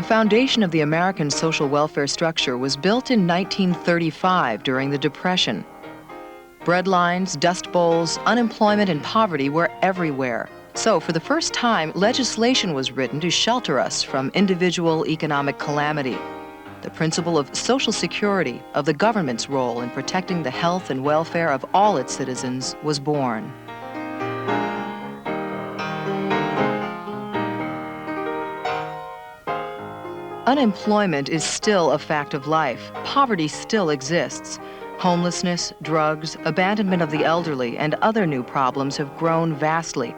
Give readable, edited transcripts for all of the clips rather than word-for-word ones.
The foundation of the American social welfare structure was built in 1935 during the Depression. Breadlines, dust bowls, unemployment, and poverty were everywhere. So, for the first time, legislation was written to shelter us from individual economic calamity. The principle of Social Security, of the government's role in protecting the health and welfare of all its citizens, was born. Unemployment is still a fact of life. Poverty still exists. Homelessness, drugs, abandonment of the elderly, and other new problems have grown vastly.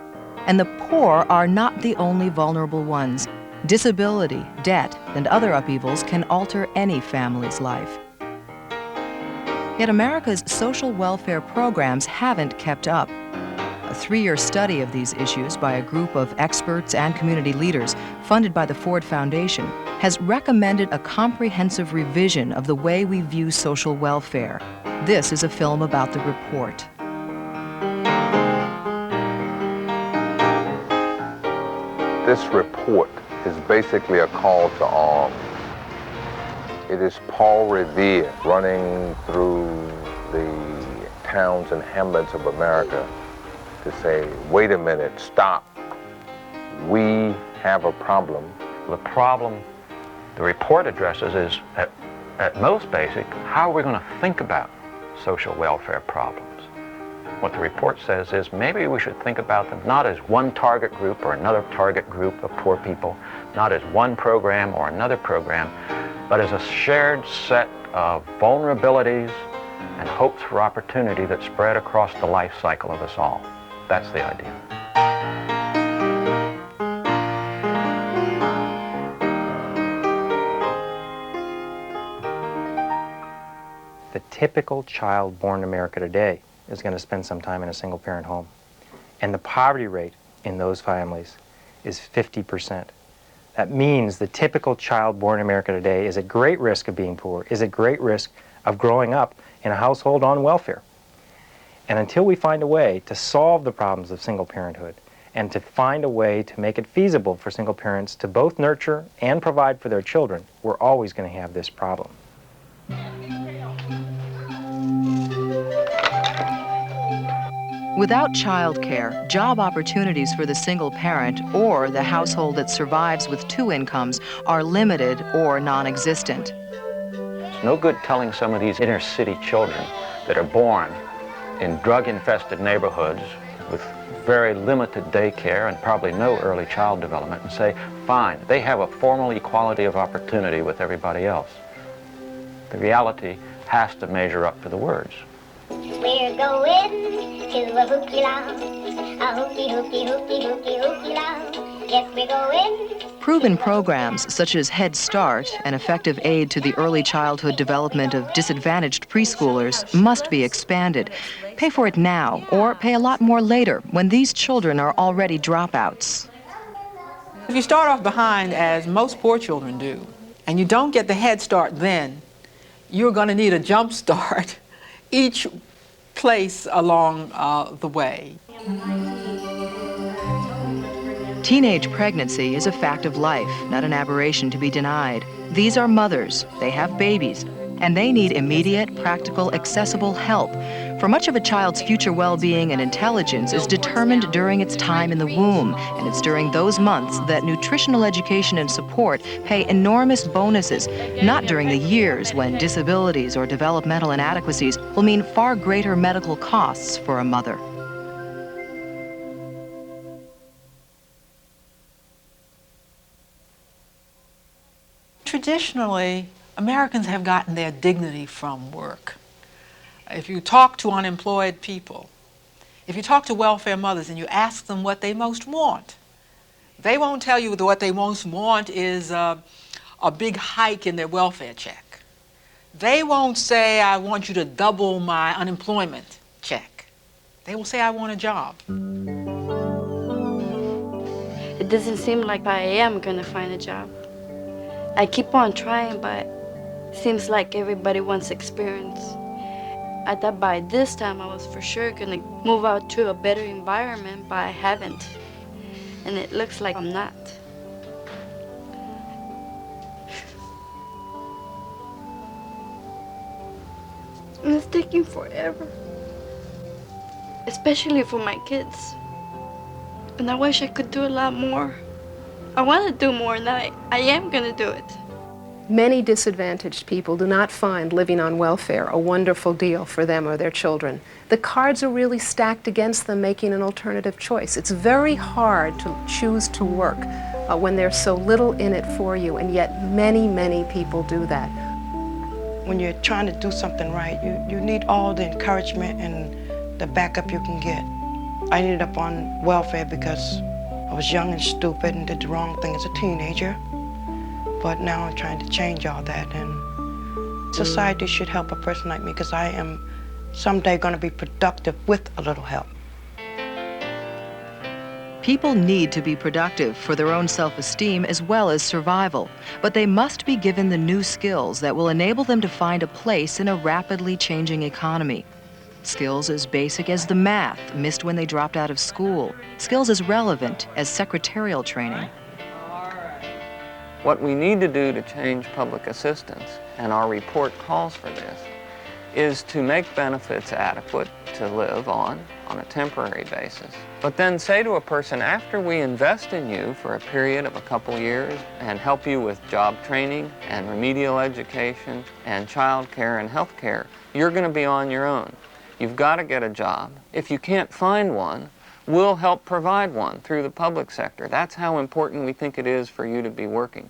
And the poor are not the only vulnerable ones. Disability, debt, and other upheavals can alter any family's life. Yet America's social welfare programs haven't kept up. A 3-year study of these issues by a group of experts and community leaders, funded by the Ford Foundation, has recommended a comprehensive revision of the way we view social welfare. This is a film about the report. This report is basically a call to arms. It is Paul Revere running through the towns and hamlets of America to say, wait a minute, stop. We have a problem. The problem the report addresses is, at most basic, how are we going to think about social welfare problems? What the report says is maybe we should think about them not as one target group or another target group of poor people, not as one program or another program, but as a shared set of vulnerabilities and hopes for opportunity that spread across the life cycle of us all. That's the idea. The typical child born in America today is going to spend some time in a single-parent home. And the poverty rate in those families is 50%. That means the typical child born in America today is at great risk of being poor, is at great risk of growing up in a household on welfare. And until we find a way to solve the problems of single parenthood and to find a way to make it feasible for single parents to both nurture and provide for their children, we're always going to have this problem. Without childcare, job opportunities for the single parent or the household that survives with 2 incomes are limited or non-existent. It's no good telling some of these inner city children that are born in drug-infested neighborhoods with very limited daycare and probably no early child development and say, fine, they have a formal equality of opportunity with everybody else. The reality has to measure up to the words. We're going to a hooky lounge, a hooky, hooky, hooky, hooky, hooky lounge. Yes, we're going. Proven programs such as Head Start, an effective aid to the early childhood development of disadvantaged preschoolers, must be expanded. Pay for it now, or pay a lot more later when these children are already dropouts. If you start off behind, as most poor children do, and you don't get the Head Start then, you're going to need a jump start each place along the way. Teenage pregnancy is a fact of life, not an aberration to be denied. These are mothers, they have babies, and they need immediate, practical, accessible help. For much of a child's future well-being and intelligence is determined during its time in the womb, and it's during those months that nutritional education and support pay enormous bonuses, not during the years when disabilities or developmental inadequacies will mean far greater medical costs for a mother. Traditionally, Americans have gotten their dignity from work. If you talk to unemployed people, if you talk to welfare mothers and you ask them what they most want, they won't tell you that what they most want is a big hike in their welfare check. They won't say, I want you to double my unemployment check. They will say, I want a job. It doesn't seem like I am going to find a job. I keep on trying, but it seems like everybody wants experience. I thought by this time I was for sure going to move out to a better environment, but I haven't. And it looks like I'm not. taking forever. Especially for my kids. And I wish I could do a lot more. I want to do more, and I am going to do it. Many disadvantaged people do not find living on welfare a wonderful deal for them or their children. The cards are really stacked against them making an alternative choice. It's very hard to choose to work when there's so little in it for you, and yet many, many people do that. When you're trying to do something right, you need all the encouragement and the backup you can get. I ended up on welfare because I was young and stupid and did the wrong thing as a teenager. But now I'm trying to change all that, and society should help a person like me because I am someday going to be productive with a little help. People need to be productive for their own self-esteem as well as survival, but they must be given the new skills that will enable them to find a place in a rapidly changing economy. Skills as basic as the math missed when they dropped out of school. Skills as relevant as secretarial training. What we need to do to change public assistance, and our report calls for this, is to make benefits adequate to live on a temporary basis. But then say to a person, after we invest in you for a period of a couple years and help you with job training and remedial education and child care and health care, you're going to be on your own. You've got to get a job. If you can't find one, we'll help provide one through the public sector. That's how important we think it is for you to be working.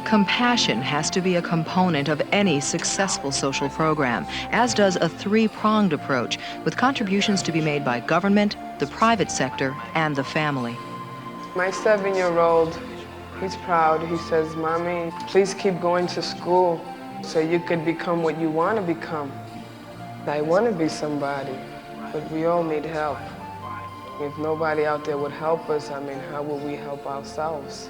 Compassion has to be a component of any successful social program, as does a three-pronged approach, with contributions to be made by government, the private sector, and the family. My 7-year-old, he's proud. He says, "Mommy, please keep going to school so you could become what you want to become." I want to be somebody, but we all need help. If nobody out there would help us, I mean, how will we help ourselves?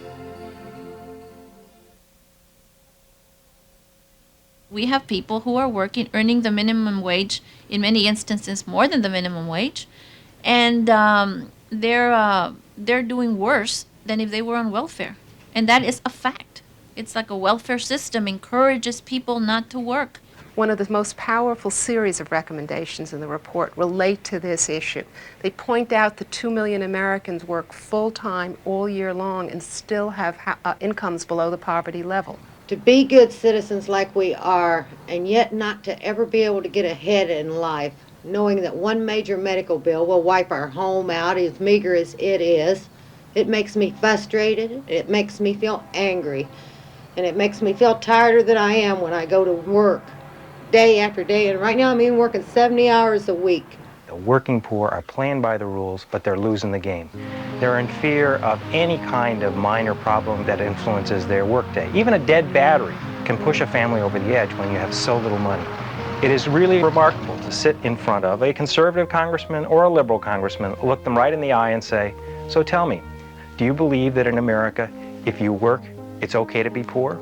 We have people who are working, earning the minimum wage, in many instances more than the minimum wage, and they're doing worse than if they were on welfare. And that is a fact. It's like a welfare system encourages people not to work. One of the most powerful series of recommendations in the report relate to this issue. They point out that 2 million Americans work full-time all year long and still have incomes below the poverty level. To be good citizens like we are, and yet not to ever be able to get ahead in life, knowing that one major medical bill will wipe our home out as meager as it is, it makes me frustrated, it makes me feel angry, and it makes me feel tireder than I am when I go to work day after day. And right now I'm even working 70 hours a week. The working poor are playing by the rules, but they're losing the game. They're in fear of any kind of minor problem that influences their workday. Even a dead battery can push a family over the edge when you have so little money. It is really remarkable to sit in front of a conservative congressman or a liberal congressman, look them right in the eye and say, "So tell me, do you believe that in America, if you work, it's okay to be poor?"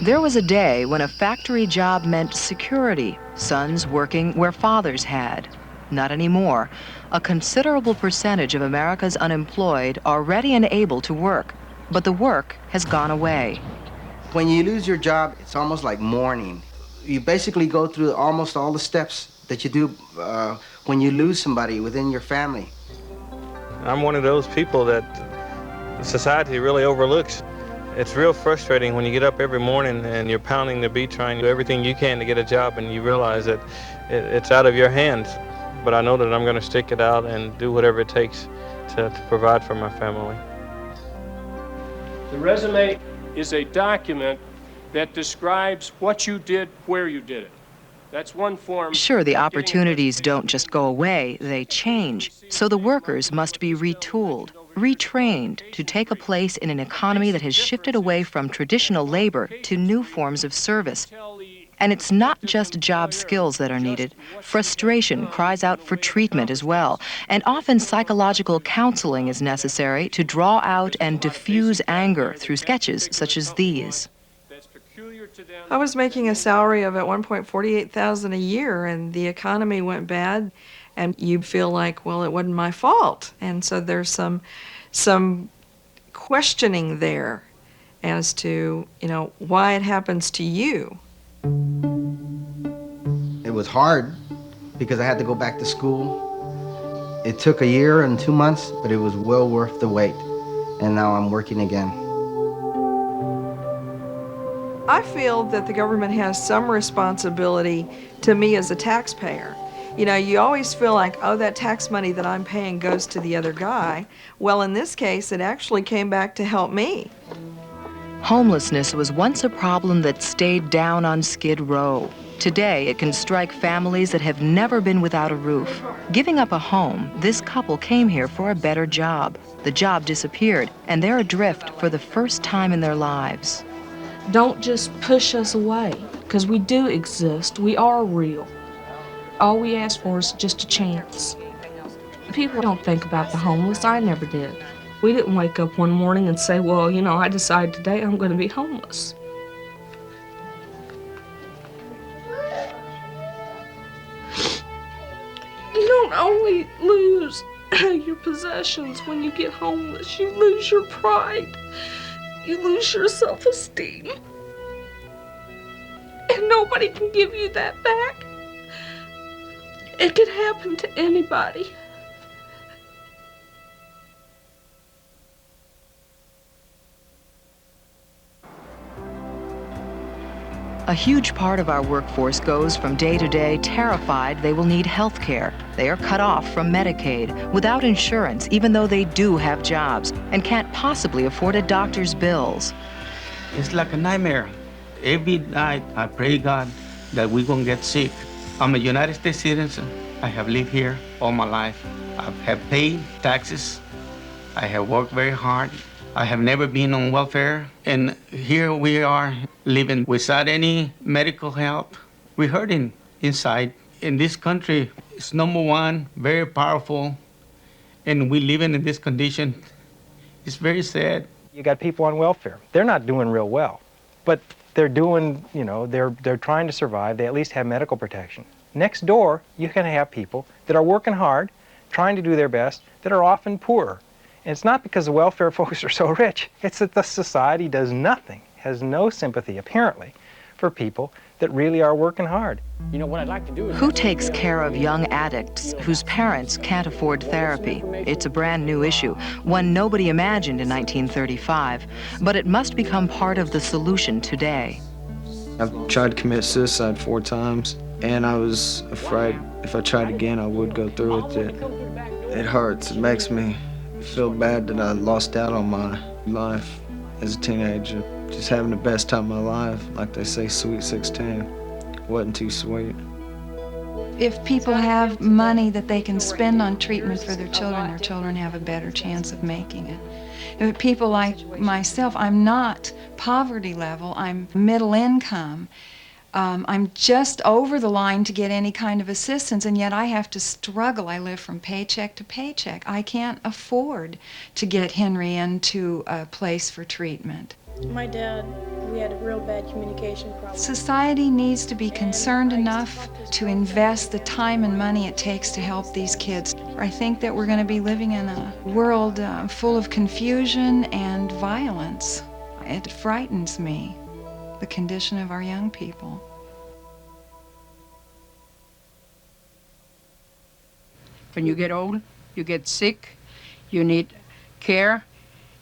There was a day when a factory job meant security, sons working where fathers had. Not anymore. A considerable percentage of America's unemployed are ready and able to work, but the work has gone away. When you lose your job, it's almost like mourning. You basically go through almost all the steps that you do when you lose somebody within your family. I'm one of those people that society really overlooks. It's real frustrating when you get up every morning and you're pounding the beat trying to do everything you can to get a job, and you realize that it's out of your hands. But I know that I'm going to stick it out and do whatever it takes to provide for my family. The resume is a document that describes what you did, where you did it. That's one form. Sure, the opportunities don't just go away, they change. So the workers must be retooled, retrained to take a place in an economy that has shifted away from traditional labor to new forms of service. And it's not just job skills that are needed. Frustration cries out for treatment as well. And often psychological counseling is necessary to draw out and diffuse anger through sketches such as these. I was making a salary of at one point $48,000 a year, and the economy went bad, and you feel like, well, it wasn't my fault. And so there's some questioning there as to, why it happens to you. It was hard because I had to go back to school. It took a year and 2 months, but it was well worth the wait. And now I'm working again. I feel that the government has some responsibility to me as a taxpayer. You always feel like, oh, that tax money that I'm paying goes to the other guy. Well, in this case, it actually came back to help me. Homelessness was once a problem that stayed down on Skid Row. Today, it can strike families that have never been without a roof. Giving up a home, this couple came here for a better job. The job disappeared, and they're adrift for the first time in their lives. Don't just push us away, because we do exist. We are real. All we ask for is just a chance. People don't think about the homeless. I never did. We didn't wake up one morning and say, well, I decided today I'm going to be homeless. You don't only lose your possessions when you get homeless. You lose your pride. You lose your self-esteem. And nobody can give you that back. It can happen to anybody. A huge part of our workforce goes from day to day terrified they will need health care. They are cut off from Medicaid, without insurance, even though they do have jobs, and can't possibly afford a doctor's bills. It's like a nightmare. Every night I pray God that we're gonna get sick. I'm a United States citizen. I have lived here all my life. I have paid taxes. I have worked very hard. I have never been on welfare, and here we are living without any medical help. We're hurting inside. In this country, it's number one, very powerful, and we living in this condition. It's very sad. You got people on welfare. They're not doing real well, but they're doing, they're trying to survive. They at least have medical protection. Next door, you can have people that are working hard, trying to do their best, that are often poorer. And it's not because the welfare folks are so rich. It's that the society does nothing, has no sympathy, apparently, for people that really are working hard. What I'd like to do is... Who takes care of young addicts whose parents can't afford therapy? It's a brand new issue, one nobody imagined in 1935, but it must become part of the solution today. I've tried to commit suicide 4 times, and I was afraid if I tried again, I would go through with it. It hurts. It makes me feel bad that I lost out on my life as a teenager. Just having the best time of my life, like they say, sweet 16. Wasn't too sweet. If people have money that they can spend on treatment for their children have a better chance of making it. If people like myself, I'm not poverty level, I'm middle income. I'm just over the line to get any kind of assistance, and yet I have to struggle. I live from paycheck to paycheck. I can't afford to get Henry into a place for treatment. My dad, we had a real bad communication problem. Society needs to be concerned enough to invest the time and money it takes to help these kids. I think that we're going to be living in a world full of confusion and violence. It frightens me, the condition of our young people. When you get old, you get sick, you need care.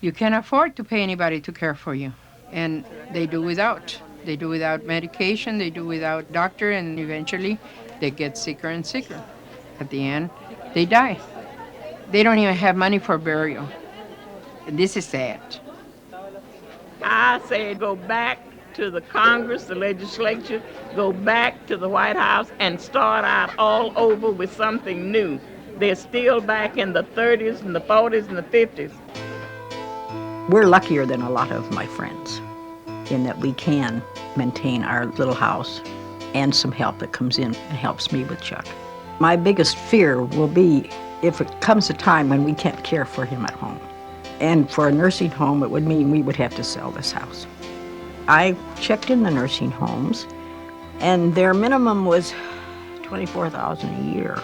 You can't afford to pay anybody to care for you. And they do without. They do without medication, they do without doctor, and eventually they get sicker and sicker. At the end, they die. They don't even have money for burial. This is sad. I say go back to the Congress, the legislature, go back to the White House and start out all over with something new. They're still back in the 30s and the 40s and the 50s. We're luckier than a lot of my friends in that we can maintain our little house and some help that comes in and helps me with Chuck. My biggest fear will be if it comes a time when we can't care for him at home. And for a nursing home, it would mean we would have to sell this house. I checked in the nursing homes, and their minimum was $24,000 a year.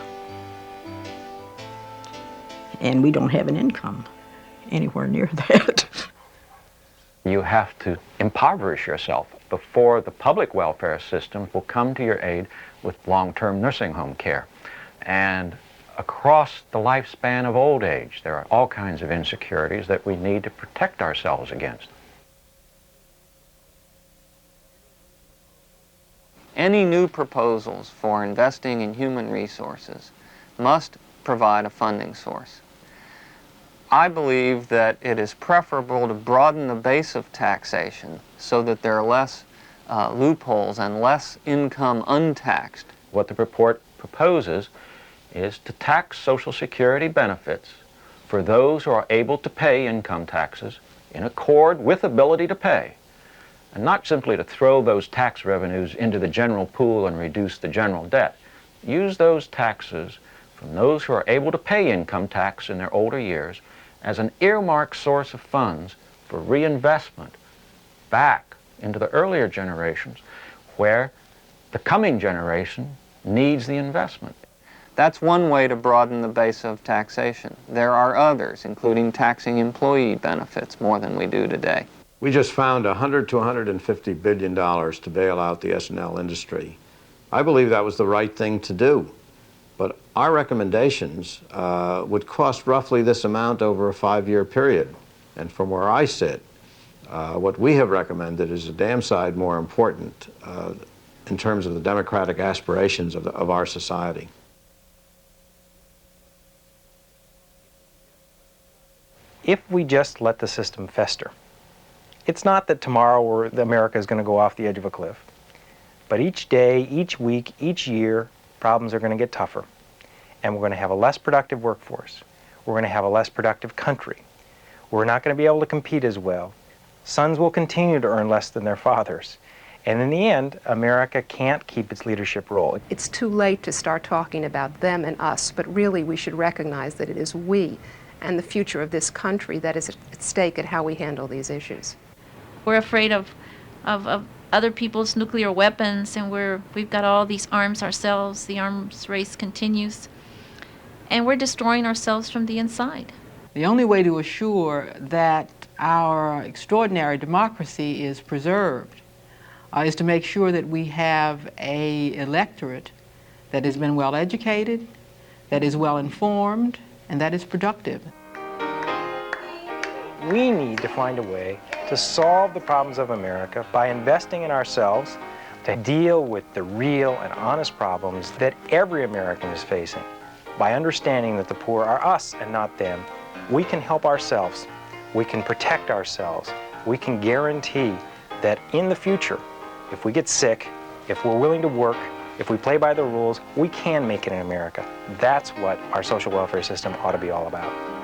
And we don't have an income anywhere near that. You have to impoverish yourself before the public welfare system will come to your aid with long-term nursing home care. And across the lifespan of old age, there are all kinds of insecurities that we need to protect ourselves against. Any new proposals for investing in human resources must provide a funding source. I believe that it is preferable to broaden the base of taxation so that there are less loopholes and less income untaxed. What the report proposes is to tax Social Security benefits for those who are able to pay income taxes in accord with ability to pay, and not simply to throw those tax revenues into the general pool and reduce the general debt. Use those taxes from those who are able to pay income tax in their older years as an earmarked source of funds for reinvestment back into the earlier generations where the coming generation needs the investment. That's one way to broaden the base of taxation. There are others, including taxing employee benefits more than we do today. We just found $100 to $150 billion to bail out the S&L industry. I believe that was the right thing to do. But our recommendations would cost roughly this amount over a 5-year period. And from where I sit, what we have recommended is a damn side more important in terms of the democratic aspirations of our society. If we just let the system fester, it's not that tomorrow America is going to go off the edge of a cliff. But each day, each week, each year, problems are going to get tougher. And we're going to have a less productive workforce. We're going to have a less productive country. We're not going to be able to compete as well. Sons will continue to earn less than their fathers. And in the end, America can't keep its leadership role. It's too late to start talking about them and us, but really we should recognize that it is we and the future of this country that is at stake at how we handle these issues. We're afraid of other people's nuclear weapons, and we've got all these arms ourselves. The arms race continues, and we're destroying ourselves from the inside. The only way to assure that our extraordinary democracy is preserved is to make sure that we have an electorate that has been well educated, that is well informed, and that is productive. We need to find a way to solve the problems of America by investing in ourselves to deal with the real and honest problems that every American is facing. By understanding that the poor are us and not them, we can help ourselves, we can protect ourselves, we can guarantee that in the future, if we get sick, if we're willing to work, if we play by the rules, we can make it in America. That's what our social welfare system ought to be all about.